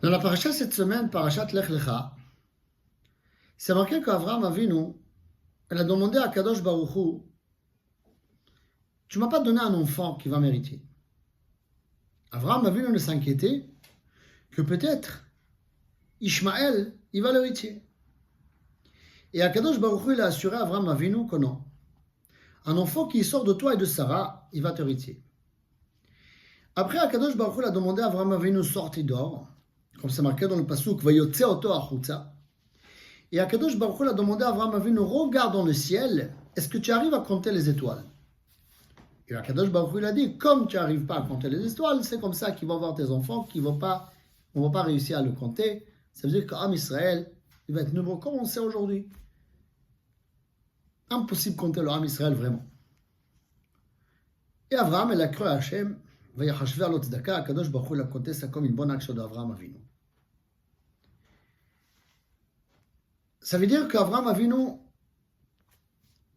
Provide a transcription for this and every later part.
Dans la paracha cette semaine, parachat Lech Lecha, c'est marqué qu'Avraham Avinu, elle a demandé à Kadosh Baruch Hu, tu m'as pas donné un enfant qui va m'hériter. Avraham Avinu ne s'inquiétait que peut-être Ishmaël, il va l'hériter. Et Kadosh Baruch Hu, il a assuré à Avraham Avinu que non. Un enfant qui sort de toi et de Sarah, il va t'hériter. Après, Kadosh Baruch Hu a demandé à Avraham Avinu sorti d'or, comme c'est marqué dans le pasuk, Vayotze oto achutza. Et Akadosh Baruch Hu a demandé à Avraham Avinu, regarde dans le ciel, est-ce que tu arrives à compter les étoiles? Et Akadosh Baruch Hu a dit, comme tu n'arrives pas à compter les étoiles, c'est comme ça qu'il va avoir tes enfants, on ne va pas réussir à le compter. Ça veut dire qu'Am Israël, il va être nombreux comme on sait aujourd'hui. Impossible de compter le Am Israël vraiment. Et Avraham, il a cru à Hachem, Vayachashver lo tzedaka, Akadosh Baruch Hu a compté ça comme une bonne action d'Avraham Avinu. Ça veut dire qu'Avraham Avinu,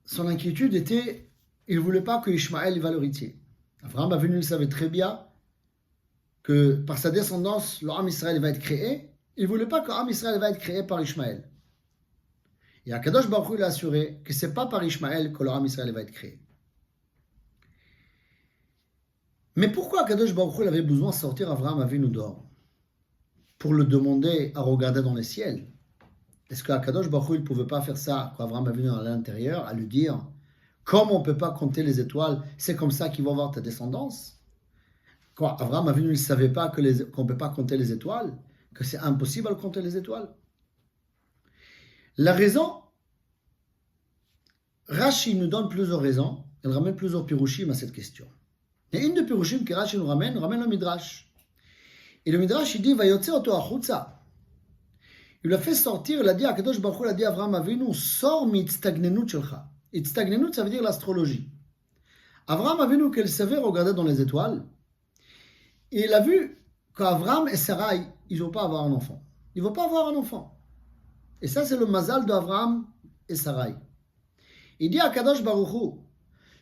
son inquiétude était, il ne voulait pas que Ishmaël va l'héritier. Avraham Avinu il savait très bien que par sa descendance, le Ham Israël va être créé. Il ne voulait pas que le Ham Israël va être créé par Ishmaël. Et Akadosh Baruch Hu a assuré que ce n'est pas par Ishmaël que le Ham Israël va être créé. Mais pourquoi Akadosh Baruch Hu avait besoin de sortir Avraham Avinu dehors? Pour le demander à regarder dans les ciels. Est-ce qu'Akadosh Baruch Hu ne pouvait pas faire ça quand Avraham Avinu à l'intérieur, à lui dire, comme on ne peut pas compter les étoiles, c'est comme ça qu'il va avoir ta descendance? Quoi, Avraham Avinu ne savait pas qu'on ne peut pas compter les étoiles, que c'est impossible de compter les étoiles? La raison, Rashi nous donne plusieurs raisons, elle ramène plusieurs pirushim à cette question. Et une des pirushim que Rashi nous ramène le Midrash. Et le Midrash, il dit, Vayotze oto achutza. Il l'a fait sortir, il a dit à Kadosh Baruch Hu, il a dit à Avraham Avinu, sors mitztagnenut shelcha. Itztagnenut, ça veut dire l'astrologie. Avraham Avinu, qu'il savait regarder dans les étoiles, et il a vu qu'Avraham et Sarai, ils ne vont pas avoir un enfant. Ils ne vont pas avoir un enfant. Et ça, c'est le mazal d'Avraham et Sarai. Il dit à Kadosh Baruch Hu,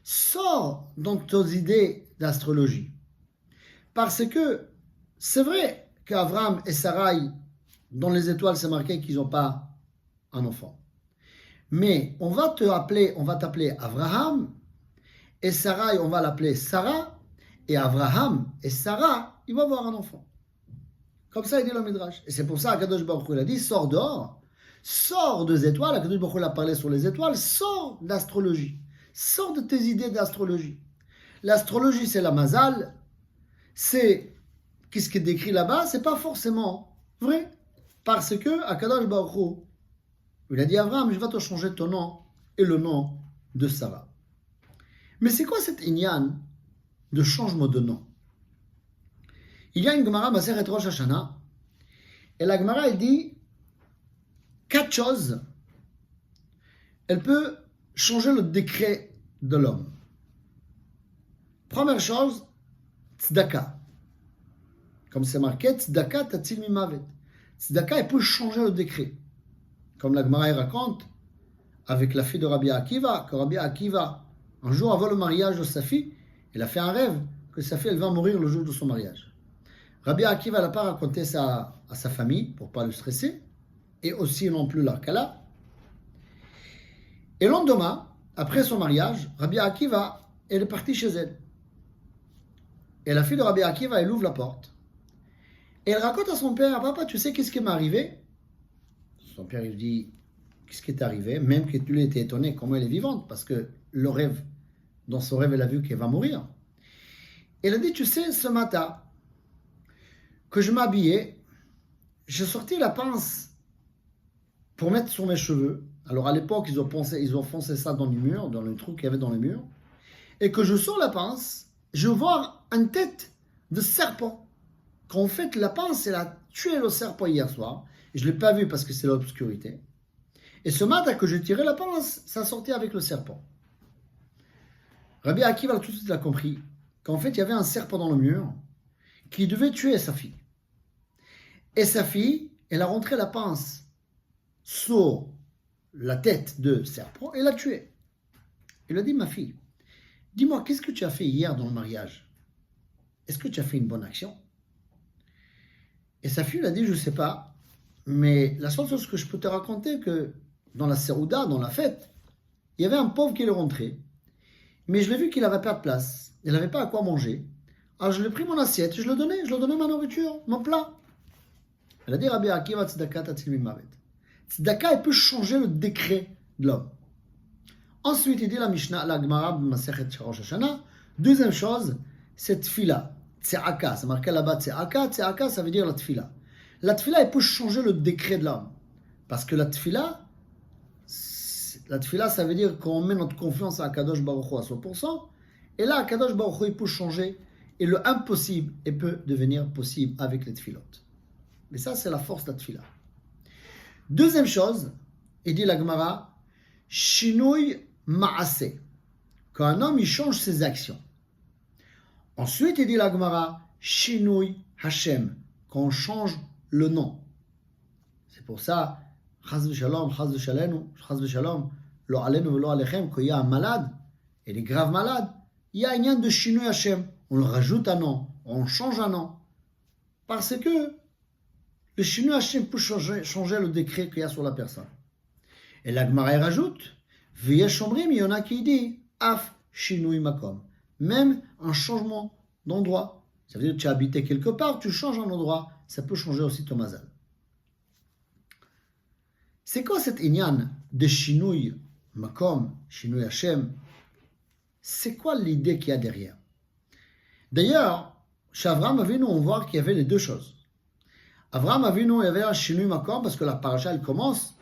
sors dans tes idées d'astrologie. Parce que c'est vrai qu'Avraham et Sarai, dans les étoiles, c'est marqué qu'ils n'ont pas un enfant. Mais on va t'appeler Avraham, et Sarai, on va l'appeler Sarah, et Avraham et Sarah, ils vont avoir un enfant. Comme ça, il dit le Midrash. Et c'est pour ça qu'Akadosh Baruch Hu a dit, sors dehors, sors des étoiles. Akadosh Baruch Hu a parlé sur les étoiles, sors d'astrologie, sors de tes idées d'astrologie. L'astrologie, c'est la mazal, c'est qu'est-ce qui est décrit là-bas, c'est pas forcément vrai. Parce que Akadosh Baruch Hu, il a dit à Avraham, je vais te changer ton nom et le nom de Sarah. Mais c'est quoi cette inyan de changement de nom? Il y a une Gemara, Masechet Rosh Hashanah, et la Gemara, elle dit 4 choses, elle peut changer le décret de l'homme. Première chose, tzedaka. Comme c'est marqué, tzedaka tatzil mimavet. Tzedaka, elle peut changer le décret. Comme la Gemara raconte, avec la fille de Rabbi Akiva, que Rabbi Akiva, un jour avant le mariage de sa fille, il a fait un rêve que sa fille elle va mourir le jour de son mariage. Rabbi Akiva n'a pas raconté ça à sa famille pour ne pas le stresser, et aussi non plus l'Arkala. Et le lendemain, après son mariage, Rabbi Akiva, elle est partie chez elle. Et la fille de Rabbi Akiva, elle ouvre la porte. Et elle raconte à son père, papa, tu sais qu'est-ce qui m'est arrivé? Son père, il dit, qu'est-ce qui est arrivé? Même que lui était étonné comment elle est vivante, parce que le rêve, dans son rêve, elle a vu qu'elle va mourir. Elle a dit, tu sais, ce matin, que je m'habillais, j'ai sorti la pince pour mettre sur mes cheveux. Alors à l'époque, ils ont foncé ça dans le mur, dans le trou qu'il y avait dans le mur. Et que je sors la pince, je vois une tête de serpent. Qu'en fait, la pince, elle a tué le serpent hier soir. Et je ne l'ai pas vu parce que c'est l'obscurité. Et ce matin que je tirais la pince, ça sortait avec le serpent. Rabbi Akiva tout de suite a compris qu'en fait, il y avait un serpent dans le mur qui devait tuer sa fille. Et sa fille, elle a rentré la pince sur la tête de serpent et l'a tué. Il a dit, ma fille, dis-moi, qu'est-ce que tu as fait hier dans le mariage? Est-ce que tu as fait une bonne action? Et sa fille lui a dit, je ne sais pas, mais la seule chose que je peux te raconter, que dans la Serouda, dans la fête, il y avait un pauvre qui est rentré, mais je l'ai vu qu'il n'avait pas de place, il n'avait pas à quoi manger. Alors je lui ai pris mon assiette, je lui ai donné ma nourriture, mon plat. Elle a dit, Rabbi Akiva, tzedaka tatzil mimavet. Tzedaka, il peut changer le décret de l'homme. Ensuite, il dit la Mishnah, la Gemara, Masechet Rosh Hashanah. Deuxième chose, c'est tfila. Tse'aka, c'est marqué là-bas tse'aka. Tse'aka, ça veut dire la tfila. La tfila, elle peut changer le décret de l'homme. Parce que la tfila, ça veut dire qu'on met notre confiance à Akadosh Baruch Hu à 100%. Et là, Akadosh Baruch Hu, il peut changer. Et le impossible, il peut devenir possible avec les tfilotes. Mais ça, c'est la force de la tfila. Deuxième chose, il dit la Gemara, Shinui Ma'ase. Quand un homme, il change ses actions. Ensuite, il dit la Gemara, Shinui Hashem. Quand on change le nom. C'est pour ça, Chaz v'shalom, lo alenu v'lo alechem, quand il y a un malade, et il est grave malade, il y a un lien de Shinui Hashem. On le rajoute un nom, on change un nom. Parce que le Shinui Hashem peut changer le décret qu'il y a sur la personne. Et la Gemara rajoute, V'yesh omrim, il y en a qui dit, Af Shinui Makom. Même un changement d'endroit. Ça veut dire que tu as habité quelque part, tu changes un endroit, ça peut changer aussi ton mazal. C'est quoi cet inyan de Shinui Makom, Shinui Hashem? C'est quoi l'idée qu'il y a derrière? D'ailleurs, chez Avraham Avinu, on voit qu'il y avait les deux choses. Avraham Avinu, il y avait un Shinui Makom, parce que la paracha, elle commence.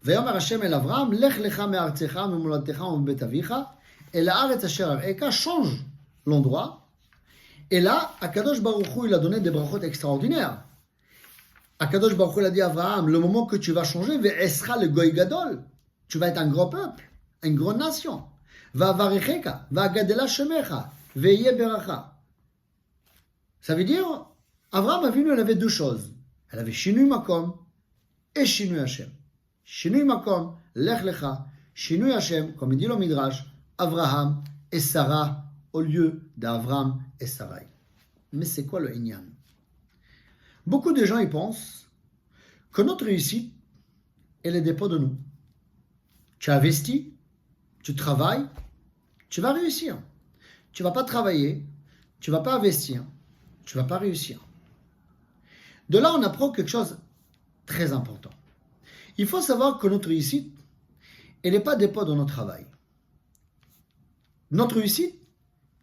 Ve'yomer Hashem el Avraham, lech lecha me'artzecha me'molatecha u'bet avicha, et la'aretz asher ar'eka, change l'endroit. Et là, Akadosh Baruch Hu, il a donné des brachot extraordinaires. Akadosh Baruch Hu, il a dit à Avraham, le moment que tu vas changer, ve'esra le goy gadol, tu vas être un gros peuple, une grande nation. Va'avaricheka, va'agadela shemecha, ve'ye beracha. Ça veut dire, Avraham Avinu, elle avait deux choses. Elle avait Shinui Makom et Shinui Hashem. Shinui Makom, Lech Lecha. Shinui Hashem, comme il dit le Midrash, Avraham et Sarah au lieu d'Avram et Sarai. Mais c'est quoi le Inyan? Beaucoup de gens y pensent que notre réussite, elle dépend de nous. Tu investis, tu travailles, tu vas réussir. Tu ne vas pas travailler, tu ne vas pas investir, tu ne vas pas réussir. De là, on apprend quelque chose de très important. Il faut savoir que notre réussite, elle n'est pas dépend de notre travail. Notre réussite,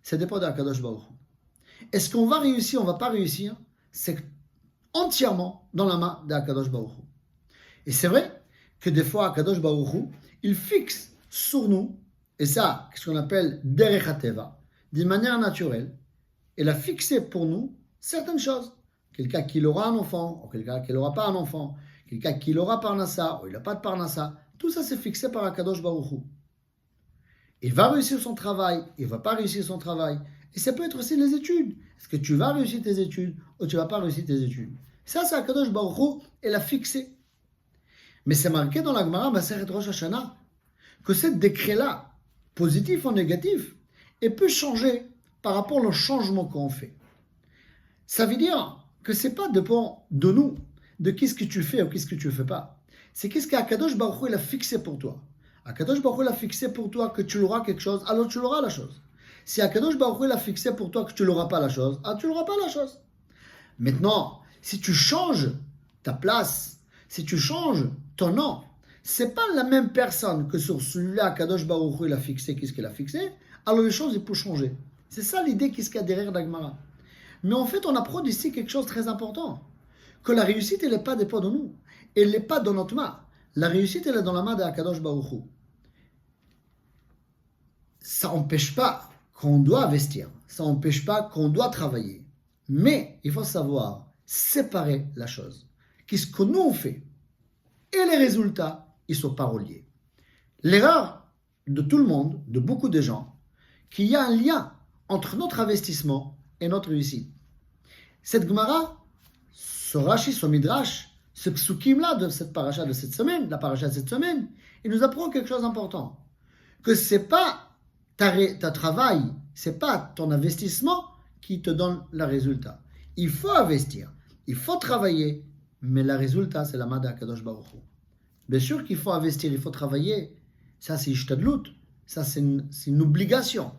ça dépend d'Akadosh Baruch Hu. Est-ce qu'on va réussir, on ne va pas réussir? C'est entièrement dans la main d'Akadosh Baruch Hu. Et c'est vrai que des fois, Akadosh Baruch Hu, il fixe sur nous, et ça, ce qu'on appelle Derech HaTeva, d'une manière naturelle, il a fixé pour nous certaines choses. Quelqu'un qui aura un enfant, ou quelqu'un qui n'aura pas un enfant, quelqu'un qui aura Parnassa, ou il n'a pas de Parnassa, tout ça c'est fixé par Akadosh Baruch Hu. Il va réussir son travail, il ne va pas réussir son travail. Et ça peut être aussi les études. Est-ce que tu vas réussir tes études ou tu ne vas pas réussir tes études? Ça, c'est Akadosh Baruch Hu, il a fixé. Mais c'est marqué dans la Gemara, Masechet Rosh Hashanah, que ce décret-là, positif ou négatif, il peut changer par rapport au changement qu'on fait. Ça veut dire que ce n'est pas dépend de nous, de qu'est-ce que tu fais ou qu'est-ce que tu ne fais pas. C'est qu'est-ce qu'Akadosh Baruch Hu, il a fixé pour toi. Akadosh Baruch Hu, il a fixé pour toi que tu l'auras quelque chose, alors tu l'auras la chose. Si Akadosh Baruch Hu, il a fixé pour toi que tu l'auras pas la chose, alors tu l'auras pas la chose. Maintenant, si tu changes ta place, si tu changes ton nom, c'est pas la même personne que sur celui-là, Akadosh Baruch Hu, il a fixé, qu'est-ce qu'il a fixé, alors les choses, ils peuvent changer. C'est ça l'idée qu'est-ce qu'il y a derrière d'Agmara. Mais en fait, on apprend ici quelque chose de très important. Que la réussite, elle n'est pas dépend de nous. Elle n'est pas dans notre main. La réussite, elle est dans la main d'Akadosh Baruch Hu. Ça n'empêche pas qu'on doit investir. Ça n'empêche pas qu'on doit travailler. Mais il faut savoir séparer la chose. Qu'est-ce que nous on fait? Et les résultats, ils sont pas reliés. L'erreur de tout le monde, de beaucoup de gens, qu'il y a un lien entre notre investissement et notre réussite. Cette Gemara, ce Rashi, ce Midrash, ce psukim-là de cette paracha de cette semaine, la paracha de cette semaine, il nous apprend quelque chose d'important. Que ce n'est pas ta travail, ce n'est pas ton investissement qui te donne le résultat. Il faut investir. il faut travailler, mais le résultat, c'est la main d'Akadosh Baruch Hu. Bien sûr qu'il faut investir, il faut travailler. Ça, c'est Ishtadlut. Ça, c'est une obligation.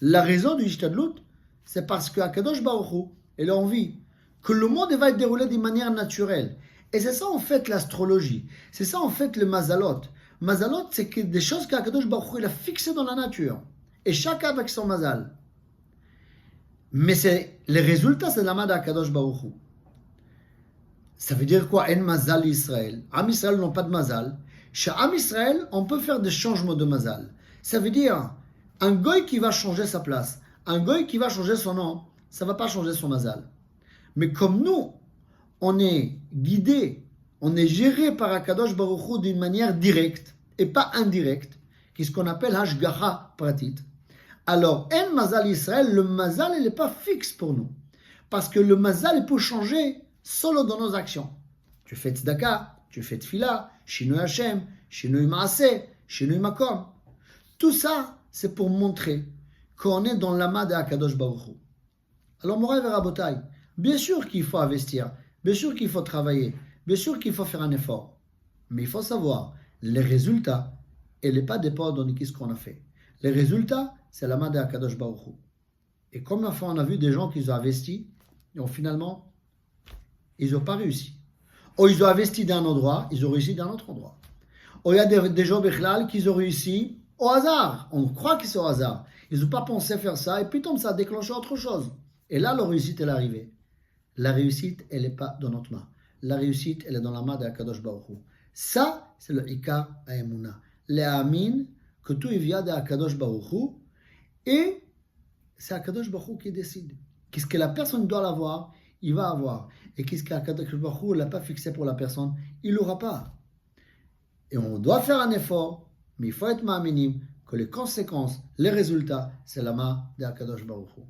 La raison du Ishtadlut, c'est parce que Akadosh Baruch Hu, il a envie que le monde va être déroulé d'une manière naturelle. Et c'est ça, en fait, l'astrologie. C'est ça, en fait, le mazalot. Mazalot, c'est que des choses qu'Akadosh Baruch Hu, il a fixées dans la nature. Et chacun avec son mazal. Mais les résultats, c'est la main d'Akadosh Baruch Hu. Ça veut dire quoi? En mazal Israël. Am Israël n'ont pas de mazal. Chez Am Israël, on peut faire des changements de mazal. Ça veut dire, un goy qui va changer sa place, un goy qui va changer son nom, ça ne va pas changer son mazal. Mais comme nous, on est guidé, on est géré par Akadosh Baruch Hu d'une manière directe et pas indirecte, qui est ce qu'on appelle Hashgacha Pratit. Alors, en mazal Israël, le mazal, il n'est pas fixe pour nous. Parce que le mazal, il peut changer solo dans nos actions. Tu fais tzedaka, tu fais tfila, shinui Hashem, shinui maaseh, shinui makom. Tout ça, c'est pour montrer qu'on est dans l'amas de Akadosh Baruch Hu. Alors, Moray et Rabotai, bien sûr qu'il faut investir, bien sûr qu'il faut travailler, bien sûr qu'il faut faire un effort. Mais il faut savoir, les résultats, ils ne pas dépendent de ce qu'on a fait. Les résultats, c'est l'amas de Akadosh Baruch Hu. Et comme la fois, on a vu des gens qui ont investi, et finalement, ils n'ont pas réussi. Ou ils ont investi d'un endroit, ils ont réussi d'un autre endroit. Ou il y a des gens Bechlal qui ont réussi au hasard. On croit que c'est au hasard. Ils n'ont pas pensé faire ça, et puis comme ça a déclenché autre chose. Et là, leur réussite est arrivée. La réussite, elle n'est pas dans notre main. La réussite, elle est dans la main d'Akadosh Baruch Hu. Ça, c'est le Ikar Ha'emuna. Amin, que tout vient d'Akadosh Baruch Hu, et c'est Akadosh Baruch Hu qui décide. Qu'est-ce que la personne doit avoir, il va avoir. Et qu'est-ce qu'Akadosh Baruch Hu n'a pas fixé pour la personne, il ne l'aura pas. Et on doit faire un effort, mais il faut être ma'aminim que les conséquences, les résultats, c'est la main d'Akadosh Baruch Hu.